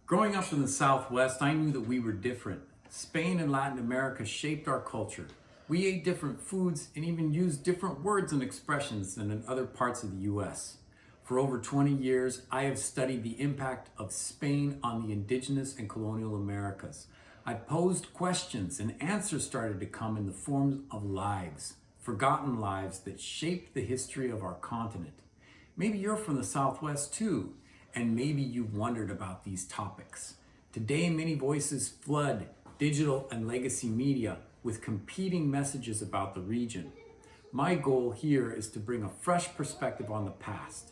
Growing up in the Southwest, I knew that we were different. Spain and Latin America shaped our culture. We ate different foods and even used different words and expressions than in other parts of the US. For over 20 years, I have studied the impact of Spain on the indigenous and colonial Americas. I posed questions and answers started to come in the form of lives, forgotten lives that shaped the history of our continent. Maybe you're from the Southwest too, and maybe you've wondered about these topics. Today, many voices flood digital and legacy media with competing messages about the region. My goal here is to bring a fresh perspective on the past.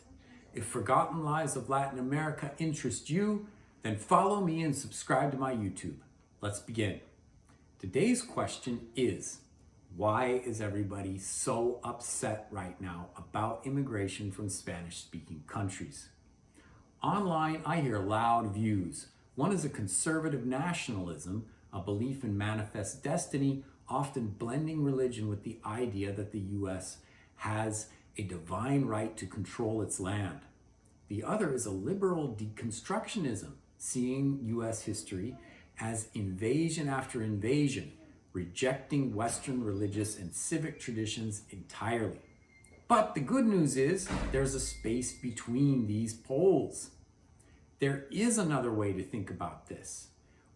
If Forgotten Lives of Latin America interest you, then follow me and subscribe to my YouTube. Let's begin. Today's question is, why is everybody so upset right now about immigration from Spanish-speaking countries? Online, I hear loud views. One is a conservative nationalism, a belief in manifest destiny, often blending religion with the idea that the US has a divine right to control its land. The other is a liberal deconstructionism, seeing US history as invasion after invasion, rejecting Western religious and civic traditions entirely. But the good news is there's a space between these poles. There is another way to think about this,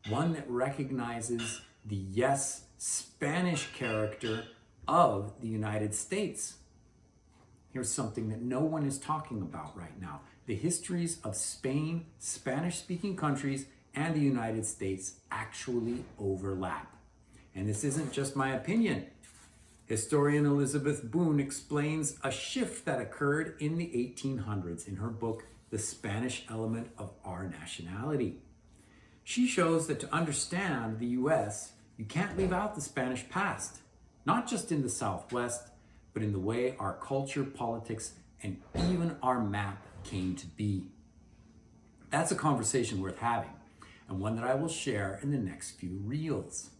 one that recognizes the yes, Spanish character of the United States. Here's something that no one is talking about right now. The histories of Spain, Spanish-speaking countries, and the United States actually overlap. And this isn't just my opinion. Historian Elizabeth Boone explains a shift that occurred in the 1800s in her book, The Spanish Element of Our Nationality. She shows that to understand the US, you can't leave out the Spanish past, not just in the Southwest, but in the way our culture, politics, and even our map came to be. That's a conversation worth having, and one that I will share in the next few reels.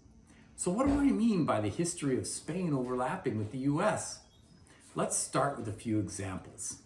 So what do I mean by the history of Spain overlapping with the US? Let's start with a few examples.